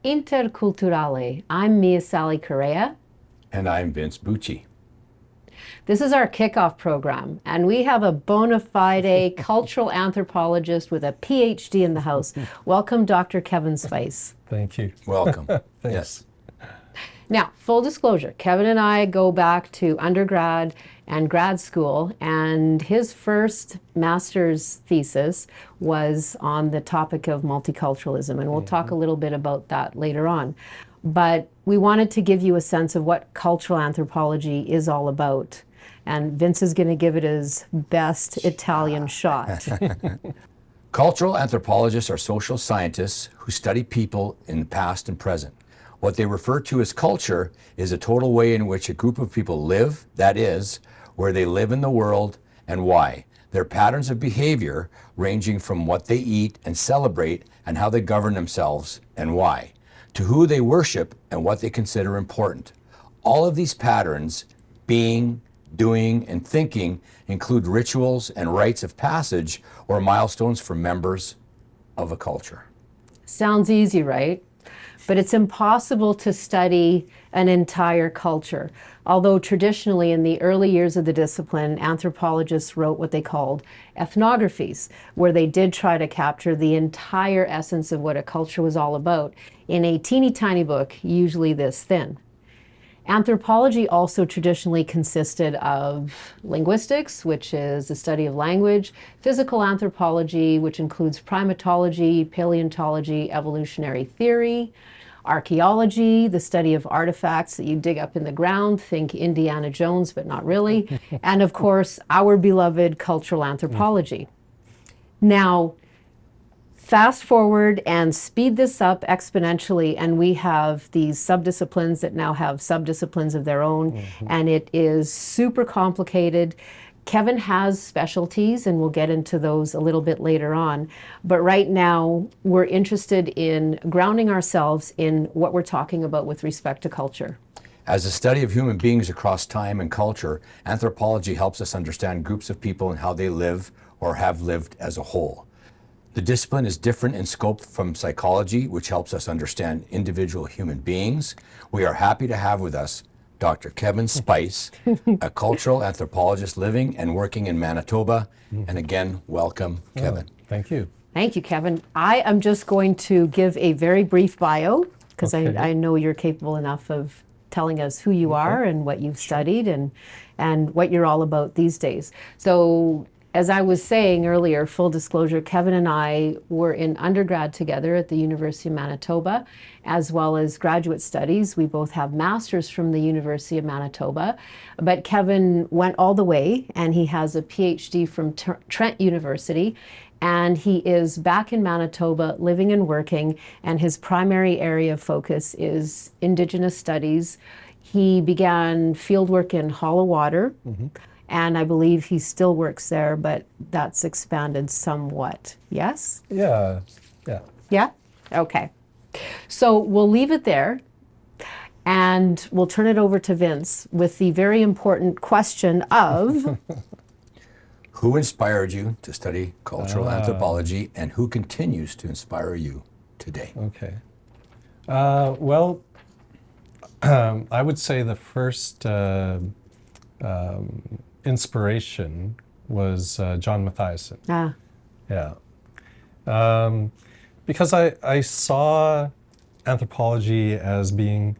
Interculturale. I'm Mia Sally Correia. And I'm Vince Bucci. This is our kickoff program, and we have a bona fide cultural anthropologist with a PhD in the house. Welcome, Dr. Kevin Spice. Thank you. Welcome. Yes. Now, full disclosure, Kevin and I go back to undergrad and grad school, and his first master's thesis was on the topic of multiculturalism, and we'll talk a little bit about that later on. But we wanted to give you a sense of what cultural anthropology is all about. And Vince is going to give it his best Italian shot. Cultural anthropologists are social scientists who study people in the past and present. What they refer to as culture is a total way in which a group of people live, that is, where they live in the world and why. Their patterns of behavior ranging from what they eat and celebrate and how they govern themselves and why, to who they worship and what they consider important. All of these patterns, being, doing, and thinking, include rituals and rites of passage or milestones for members of a culture. Sounds easy, right? But it's impossible to study an entire culture. Although traditionally in the early years of the discipline, anthropologists wrote what they called ethnographies, where they did try to capture the entire essence of what a culture was all about in a teeny tiny book, usually this thin. Anthropology also traditionally consisted of linguistics, which is the study of language, physical anthropology, which includes primatology, paleontology, evolutionary theory, archaeology, the study of artifacts that you dig up in the ground, think Indiana Jones, but not really, and of course, our beloved cultural anthropology. Now, fast forward and speed this up exponentially, and we have these subdisciplines that now have subdisciplines of their own, and it is super complicated. Kevin has specialties, and we'll get into those a little bit later on. But right now, we're interested in grounding ourselves in what we're talking about with respect to culture. As a study of human beings across time and culture, anthropology helps us understand groups of people and how they live or have lived as a whole. The discipline is different in scope from psychology, which helps us understand individual human beings. We are happy to have with us Dr. Kevin Spice, a cultural anthropologist living and working in Manitoba. And again, welcome, Kevin. Thank you. Thank you, Kevin. I am just going to give a very brief bio, because I know you're capable enough of telling us who you are and what you've studied and what you're all about these days. So, as I was saying earlier, full disclosure, Kevin and I were in undergrad together at the University of Manitoba, as well as graduate studies. We both have masters from the University of Manitoba, but Kevin went all the way, and he has a PhD from Trent University, and he is back in Manitoba living and working, and his primary area of focus is Indigenous studies. He began fieldwork in Hollow Water, and I believe he still works there, but that's expanded somewhat. Yes? Yeah. Yeah? Okay. So we'll leave it there, and we'll turn it over to Vince with the very important question of... Who inspired you to study cultural anthropology, and who continues to inspire you today? Okay. Well, I would say the first inspiration was John Mathiasson. Yeah. Because I saw anthropology as being,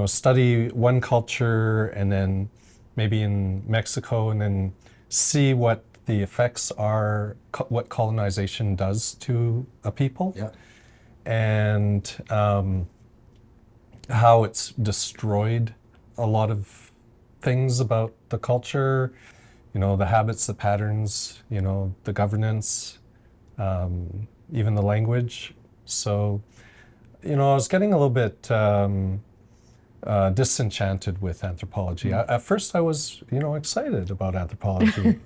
study one culture and then maybe in Mexico and then see what the effects are, what colonization does to a people. Yeah. And how it's destroyed a lot of things about the culture, the habits, the patterns, the governance, even the language. So, I was getting a little bit disenchanted with anthropology. At first I was, excited about anthropology.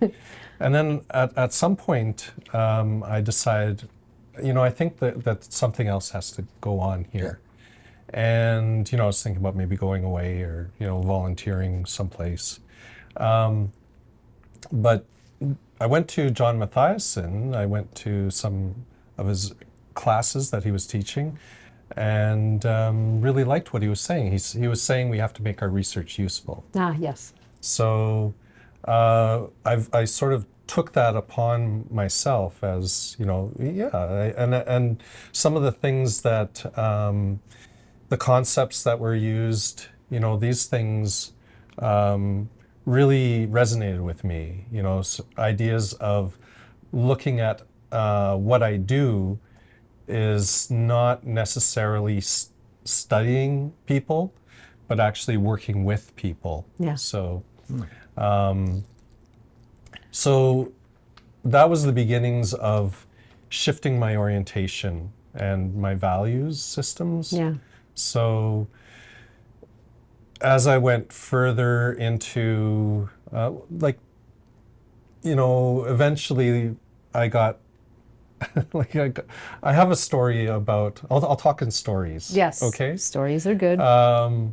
And then at some point, I decided, I think that something else has to go on here. And, I was thinking about maybe going away or, volunteering someplace. But I went to John Mathiasson. I went to some of his classes that he was teaching. and really liked what he was saying. He was saying we have to make our research useful. Ah, yes. So I sort of took that upon myself as, and some of the things that, the concepts that were used, these things really resonated with me, ideas of looking at what I do is not necessarily studying people, but actually working with people. Yeah. So that was the beginnings of shifting my orientation and my values systems. Yeah. So as I went further into, eventually I got, I have a story about, I'll talk in stories. Yes. Okay. Stories are good. How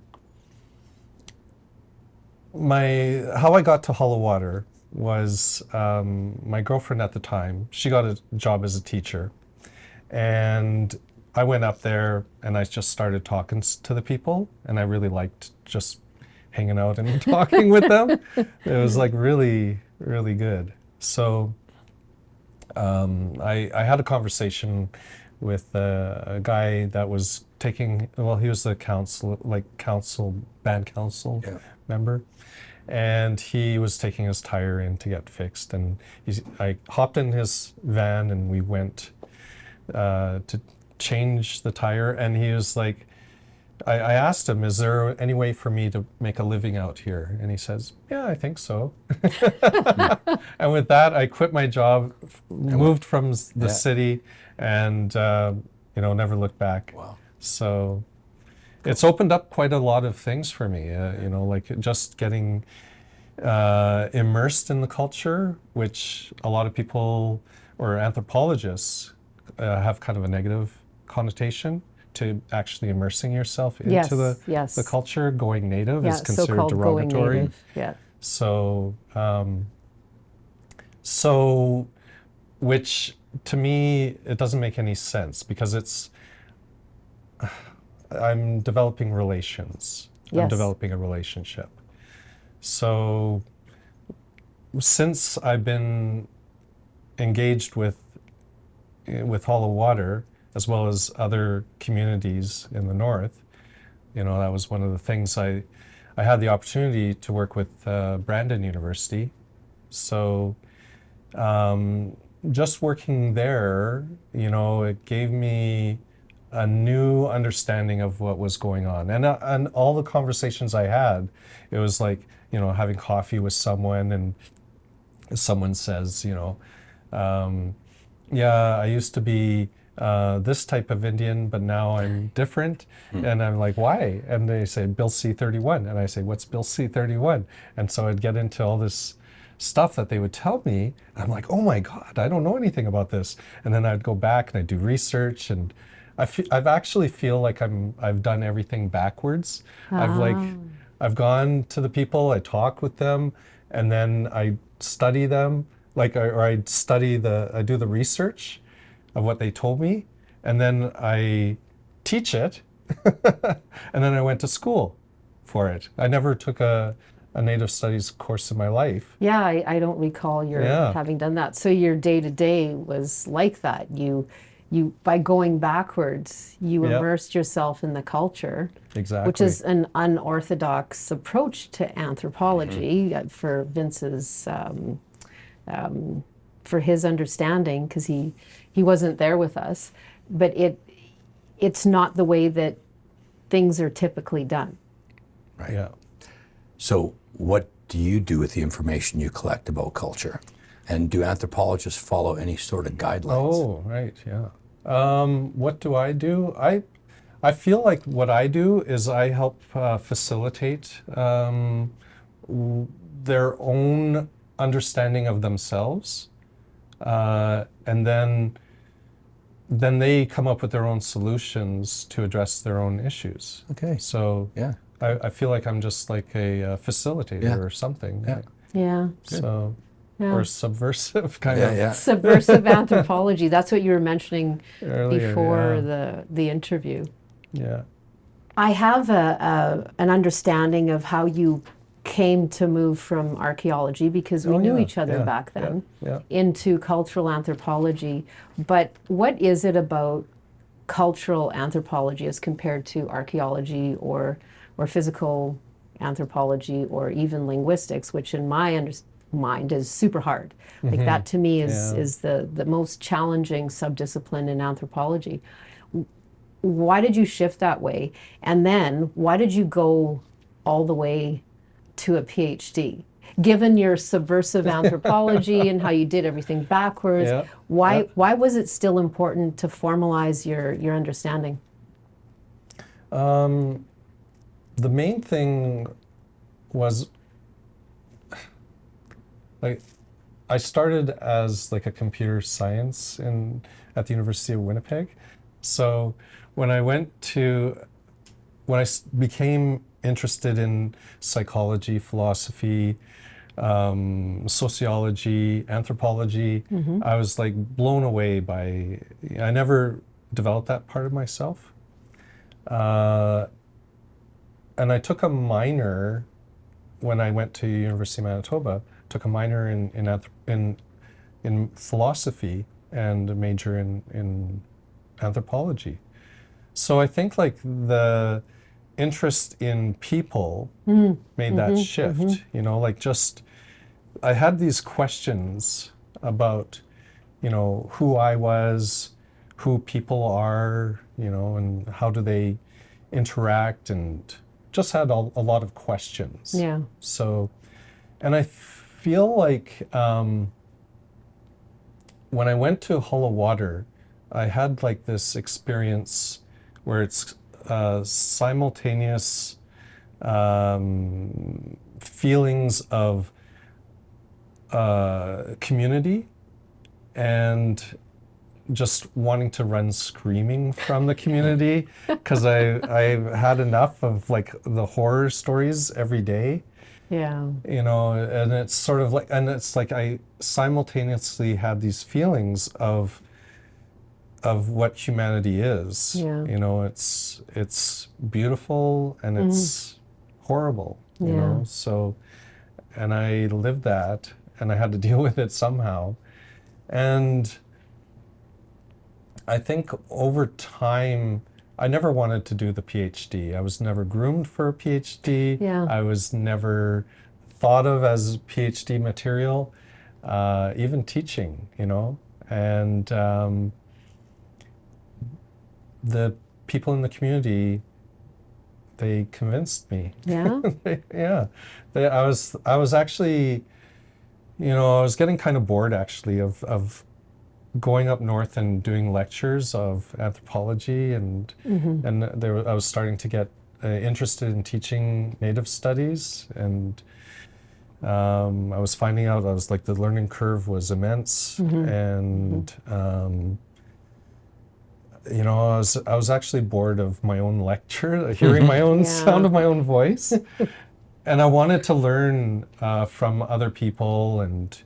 I got to Hollow Water was my girlfriend at the time. She got a job as a teacher, and I went up there and I just started talking to the people, and I really liked just hanging out and talking with them. It was like really, really good. So I had a conversation with a guy that was taking, he was the band council member. And he was taking his tire in to get fixed, and I hopped in his van and we went to change the tire, and he was like, I asked him, is there any way for me to make a living out here? And he says, yeah, I think so. And with that, I quit my job, moved from the city, and never looked back. Wow. So it's opened up quite a lot of things for me, like just getting immersed in the culture, which a lot of people or anthropologists have kind of a negative connotation to actually immersing yourself into the culture. Going native is considered so-called derogatory. going native. Yeah. So, which to me, it doesn't make any sense because I'm developing relations. Yes. I'm developing a relationship. So since I've been engaged with Hollow Water, as well as other communities in the north, that was one of the things I had the opportunity to work with Brandon University. So just working there, it gave me a new understanding of what was going on. And all the conversations I had, it was like, having coffee with someone, and someone says, yeah, I used to be this type of Indian, but now I'm different. And I'm like, why? And they say, Bill C-31. And I say, what's Bill C-31? And so I'd get into all this stuff that they would tell me. I'm like, oh my God, I don't know anything about this. And then I'd go back and I'd do research, and I've actually feel like I've done everything backwards. I've gone to the people, I talk with them, and then I study them, I do the research of what they told me, and then I teach it, and then I went to school for it. I never took a Native Studies course in my life. Yeah, I don't recall your having done that. So your day-to-day was like that. You by going backwards, you immersed yourself in the culture. Exactly. Which is an unorthodox approach to anthropology for Vince's, for his understanding, because he wasn't there with us. But it's not the way that things are typically done. Right. Yeah. So what do you do with the information you collect about culture? And do anthropologists follow any sort of guidelines? Oh, right, yeah. What do? I feel like what I do is I help facilitate their own understanding of themselves, and then they come up with their own solutions to address their own issues. Okay. So Yeah. I feel like I'm just like a facilitator or something. Yeah. Yeah. So, Yeah. or subversive kind of. Yeah. Subversive anthropology. That's what you were mentioning Earlier, before yeah. the interview. Yeah. I have an understanding of how you came to move from archaeology, because we Oh, knew yeah, each other yeah, back yeah, then, yeah. into cultural anthropology. But what is it about cultural anthropology as compared to archaeology or physical anthropology or even linguistics, which in my mind is super hard. Like that to me Yeah. is the most challenging subdiscipline in anthropology. Why did you shift that way? And then why did you go all the way to a PhD? Given your subversive anthropology and how you did everything backwards, Yeah. Yeah. why was it still important to formalize your understanding? The main thing was, like, I started as like a computer science at the University of Winnipeg. So when I became interested in psychology, philosophy, sociology, anthropology, I was like blown away by. I never developed that part of myself, uh, and I took a minor when I went to University of Manitoba. Took a minor in philosophy and a major in anthropology. So I think like the interest in people made that shift, like just I had these questions about, who I was, who people are, and how do they interact, and just had a lot of questions. Yeah. So, and I feel like when I went to Hollow Water, I had like this experience where it's simultaneous feelings of community and just wanting to run screaming from the community because I had enough of like the horror stories every day. Yeah. And it's sort of like, and it's like I simultaneously had these feelings of what humanity is. Yeah. It's beautiful and it's horrible, Yeah. So, and I lived that and I had to deal with it somehow. And I think over time, I never wanted to do the PhD. I was never groomed for a PhD. Yeah. I was never thought of as PhD material, even teaching, And the people in the community, they convinced me. Yeah. Yeah, I was actually, I was getting kind of bored actually of going up north and doing lectures of anthropology, and I was starting to get interested in teaching Native studies, and I was finding out I was like the learning curve was immense, and I was actually bored of my own lecture, hearing my own sound of my own voice, and I wanted to learn from other people, and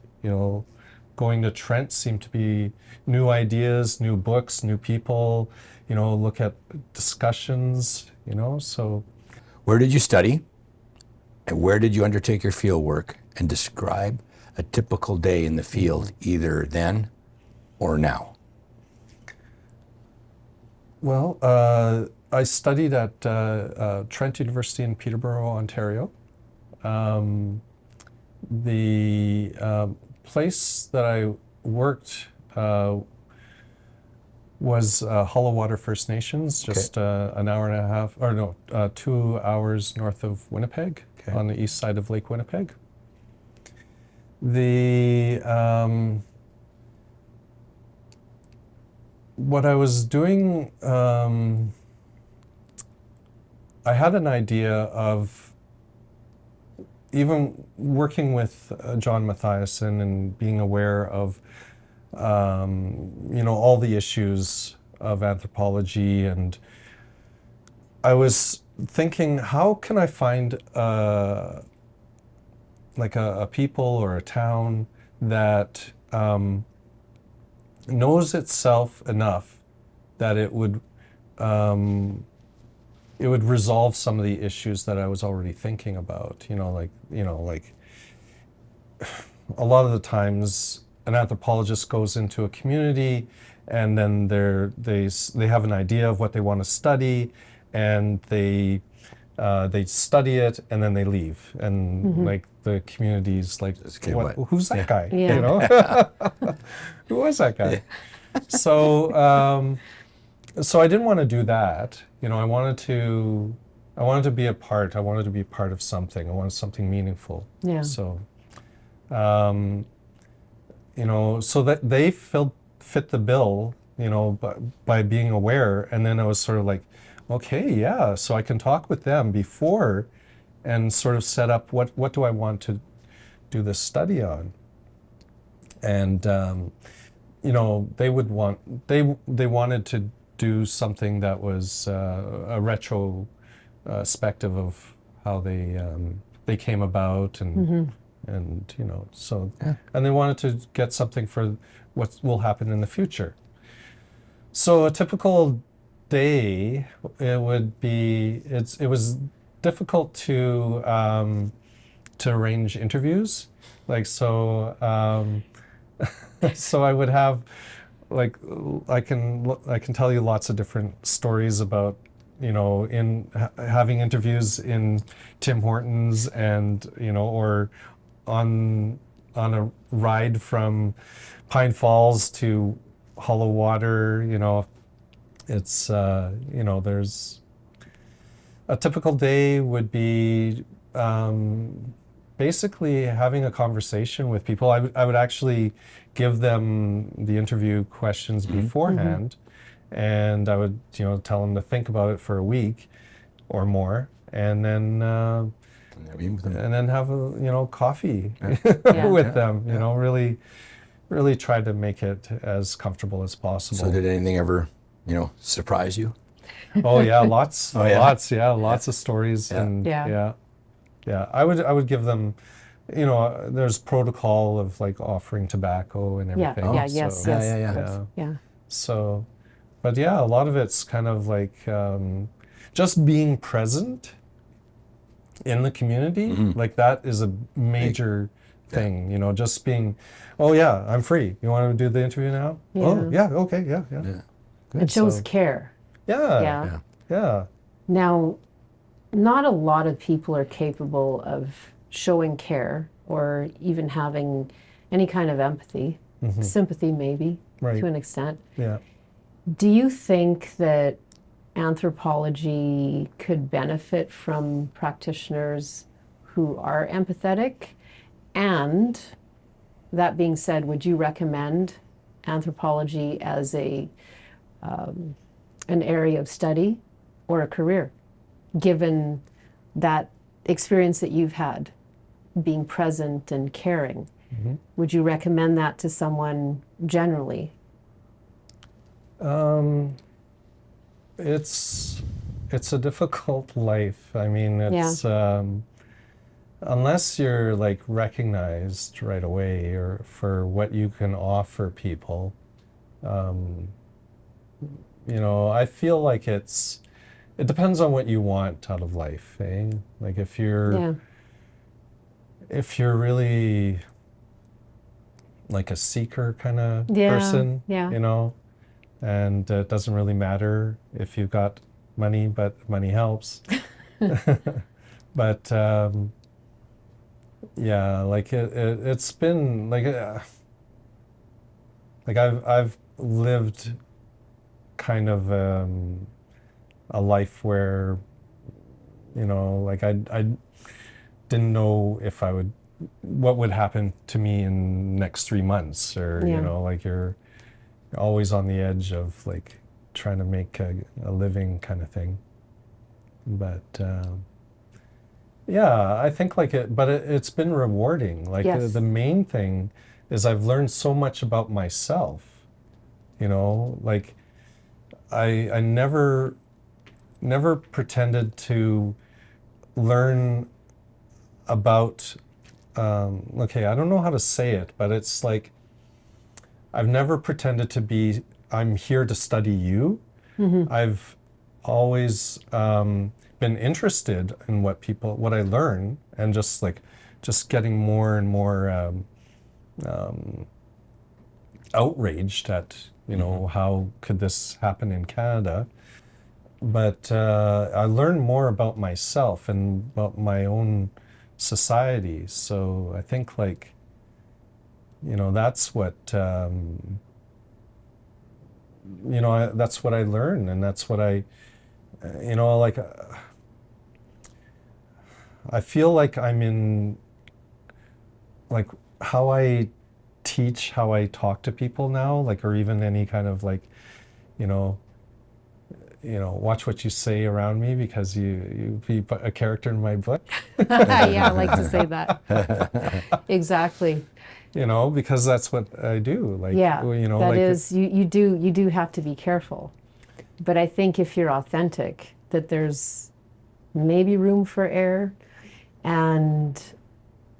going to Trent seemed to be new ideas, new books, new people, look at discussions, so. Where did you study? And where did you undertake your field work? And describe a typical day in the field, either then or now. Well, I studied at Trent University in Peterborough, Ontario. The place that I worked was Hollow Water First Nations, just an hour and a half, or no, 2 hours north of Winnipeg, on the east side of Lake Winnipeg. What I was doing, I had an idea of even working with John Mathiasen and being aware of, all the issues of anthropology, and I was thinking, how can I find like a people or a town that knows itself enough that it would it would resolve some of the issues that I was already thinking about. Like a lot of the times an anthropologist goes into a community and then they have an idea of what they want to study, and they study it and then they leave, and like the community's like, Okay, who's that guy? Yeah. You know, who was that guy? So so I didn't want to do that. I wanted to be a part. I wanted to be part of something. I wanted something meaningful. Yeah. So, so that they fit the bill, by being aware. And then I was sort of like, okay, yeah, so I can talk with them before and sort of set up what do I want to do this study on. And, they wanted to do something that was a retrospective of how they came about, and so, and they wanted to get something for what will happen in the future. So a typical day, it was difficult to arrange interviews, so I would have, I can tell you lots of different stories about, having interviews in Tim Hortons, and or on a ride from Pine Falls to Hollow Water. It's there's a typical day would be basically having a conversation with people. I would actually give them the interview questions beforehand, and I would tell them to think about it for a week or more, and then have a coffee with them. Really try to make it as comfortable as possible. So did anything ever, surprise you? Oh yeah, lots, Oh, yeah? lots of stories, and Yeah. I would give them, there's protocol of like offering tobacco and Yeah. everything. Yeah. Yes. So, Yes. Yeah. So, but yeah, a lot of it's kind of like just being present in the community. Like that is a major thing, just being, oh yeah, I'm free. You want to do the interview now? Yeah. Oh yeah, okay, yeah. Good. It shows So, care. yeah. Now, not a lot of people are capable of showing care or even having any kind of empathy, sympathy maybe, Right. to an extent. Yeah. Do you think that anthropology could benefit from practitioners who are empathetic? And that being said, would you recommend anthropology as an area of study or a career, given that experience that you've had, being present and caring? Would you recommend that to someone generally? It's a difficult life. I mean, it's unless you're like recognized right away or for what you can offer people. I feel like it depends on what you want out of life, eh? Like if you're really like a seeker kind of person, and it doesn't really matter if you've got money, but money helps. But like it's been like I've lived kind of a life where like I didn't know if what would happen to me in the next 3 months, or like you're always on the edge of like trying to make a living kind of thing. But I think like it's been rewarding. Like the main thing is I've learned so much about myself. Like I never pretended to learn about okay, I don't know how to say it, but it's like I've never pretended to be, I'm here to study you. I've always been interested in what I learn, and just getting more and more outraged at, how could this happen in Canada? But I learned more about myself and about my own society. So I think that's that's what I learned, and that's what I feel like I'm in, how I teach, how I talk to people now, or even any kind of watch what you say around me, because you be a character in my book. Yeah, I like to say that. Exactly. Because that's what I do. Yeah, that is, you do have to be careful. But I think if you're authentic, that there's maybe room for error. And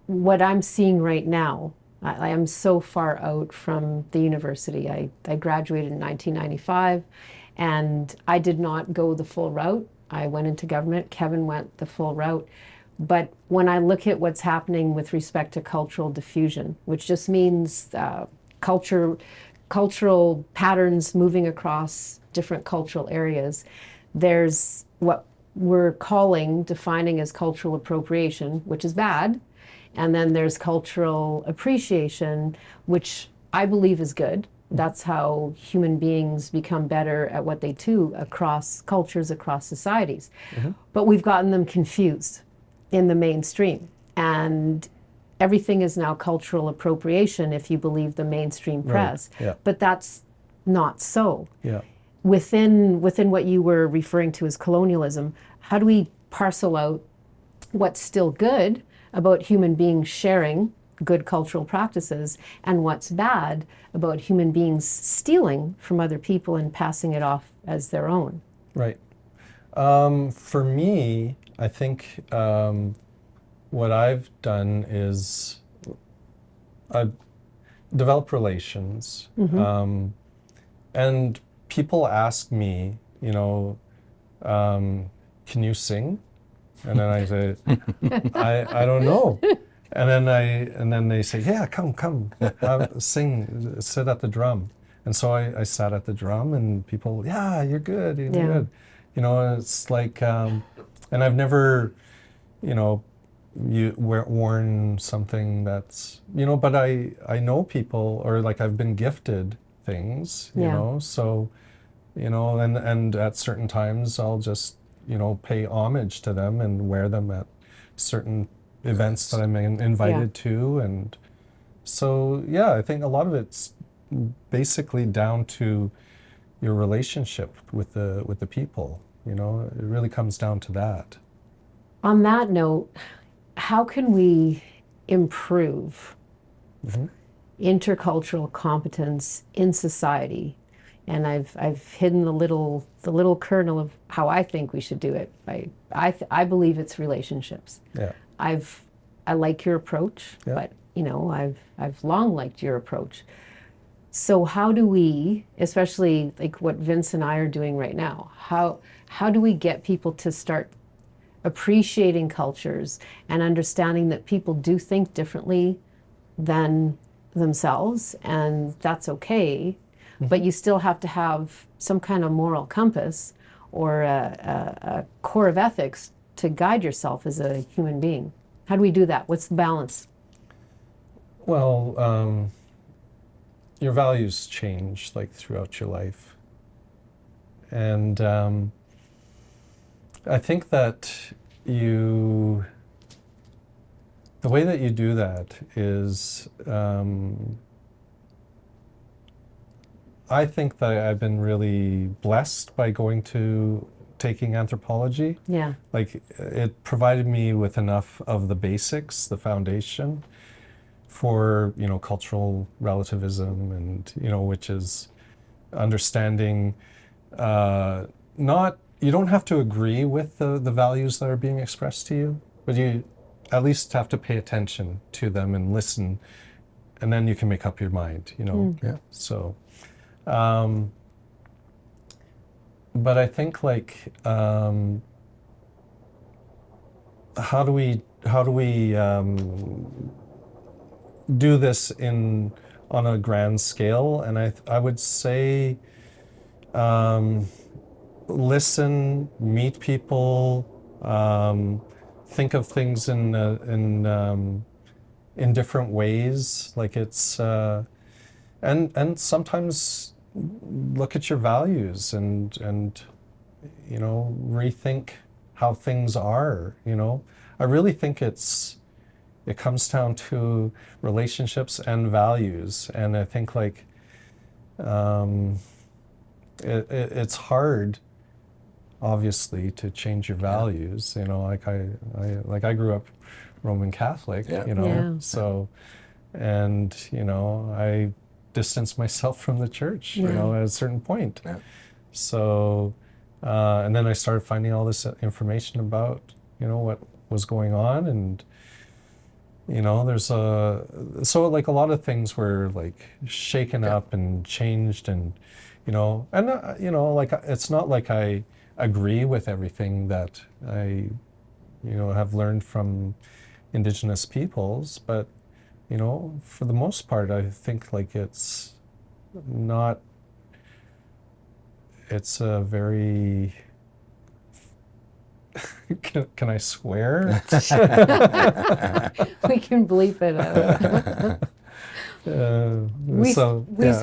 what I'm seeing right now, I am so far out from the university. I graduated in 1995, and I did not go the full route. I went into government. Kevin went the full route. But when I look at what's happening with respect to cultural diffusion, which just means cultural patterns moving across different cultural areas, there's what we're defining as cultural appropriation, which is bad. And then there's cultural appreciation, which I believe is good. That's how human beings become better at what they do across cultures, across societies. Mm-hmm. But we've gotten them confused in the mainstream. And everything is now cultural appropriation if you believe the mainstream press. Right. Yeah. But that's not so. Yeah. Within what you were referring to as colonialism, how do we parcel out what's still good about human beings sharing good cultural practices, and what's bad about human beings stealing from other people and passing it off as their own? Right. For me, I think what I've done is I've developed relations, mm-hmm. And people ask me, can you sing? And then I say, I don't know. And then they say, yeah, come, sing, sit at the drum. And so I sat at the drum, and people, yeah, you're good, you're good. It's like, and I've never, worn something that's, but I know people, or I've been gifted things, so, and at certain times I'll just, pay homage to them and wear them at certain events that I'm invited to. And so, I think a lot of it's basically down to your relationship with the people. It really comes down to that. On that note, how can we improve mm-hmm. intercultural competence in society? And I've hidden the little kernel of how I think we should do it. I believe it's relationships. Yeah. I like your approach, but I've long liked your approach. So how do we, especially what Vince and I are doing right now, how do we get people to start appreciating cultures and understanding that people do think differently than themselves, and that's okay, mm-hmm. but you still have to have some kind of moral compass or a core of ethics to guide yourself as a human being? How do we do that? What's the balance? Well, your values change throughout your life. And I think that the way that you do that is, I think that I've been really blessed by taking anthropology. Yeah. It provided me with enough of the basics, the foundation for, cultural relativism, and, which is understanding, you don't have to agree with the values that are being expressed to you, but you at least have to pay attention to them and listen, and then you can make up your mind, Yeah. So, but I think like how do we do this on a grand scale? And I would say listen, meet people, think of things in different ways. Like it's and sometimes look at your values and rethink how things are. I really think it comes down to relationships and values, and I think like it's hard, obviously, to change your values. Like I grew up Roman Catholic. Yeah. So, and I distanced myself from the church. Yeah. At a certain point. Yeah. So, and then I started finding all this information about what was going on, and there's so like a lot of things were like shaken up and changed, and like it's not like I agree with everything that I have learned from Indigenous peoples, but for the most part I think like it's a very can I swear? We can bleep it out.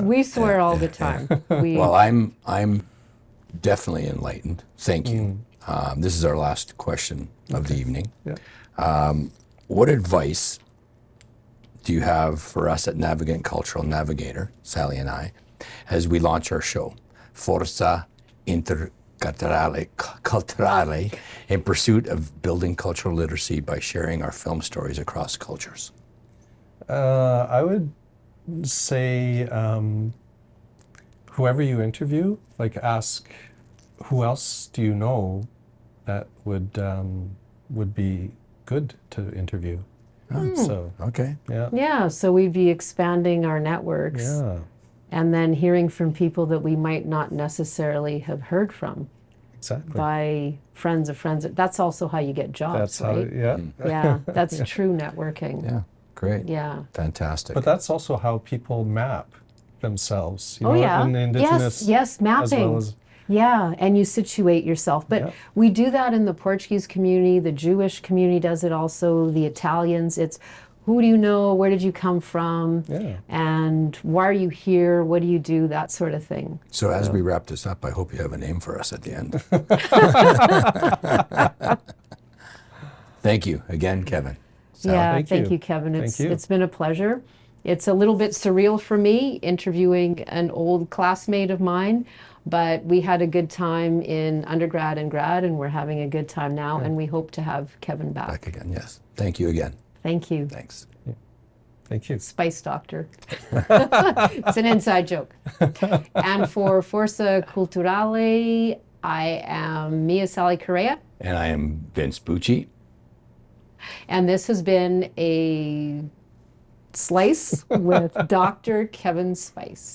We swear all the time. Well, I'm definitely enlightened. Thank you. This is our last question of the evening. Yeah. What advice do you have for us at Navegante Cultural Navigator, Sally and I, as we launch our show, Força Intercultural, in pursuit of building cultural literacy by sharing our film stories across cultures? I would say whoever you interview, like ask who else do you know that would be good to interview. So Okay. yeah. Yeah, so we'd be expanding our networks Yeah. and then hearing from people that we might not necessarily have heard from Exactly. by friends of friends. That's also how you get jobs, That's how. right? Yeah. Yeah, that's true networking. Yeah. Great. Yeah. Fantastic. But that's also how people map themselves. Oh, yeah. In the Indigenous Yes, mapping. as well as Yeah, and you situate yourself. But Yeah. we do that in the Portuguese community. The Jewish community does it also. The Italians. It's who do you know? Where did you come from? Yeah. And why are you here? What do you do? That sort of thing. So as we wrap this up, I hope you have a name for us at the end. Thank you again, Kevin. Sally? Yeah, Thank thank you. you, Kevin. Thank you. It's been a pleasure. It's a little bit surreal for me interviewing an old classmate of mine, but we had a good time in undergrad and grad, and we're having a good time now, and we hope to have Kevin back. Back again, yes. Thank you again. Thank you. Thanks. Thank you. Spice Doctor. It's an inside joke. And for Força Culturale, I am Mia Sally Correia, And I am Vince Bucci. and this has been a Slice with Dr. Kevin Spice.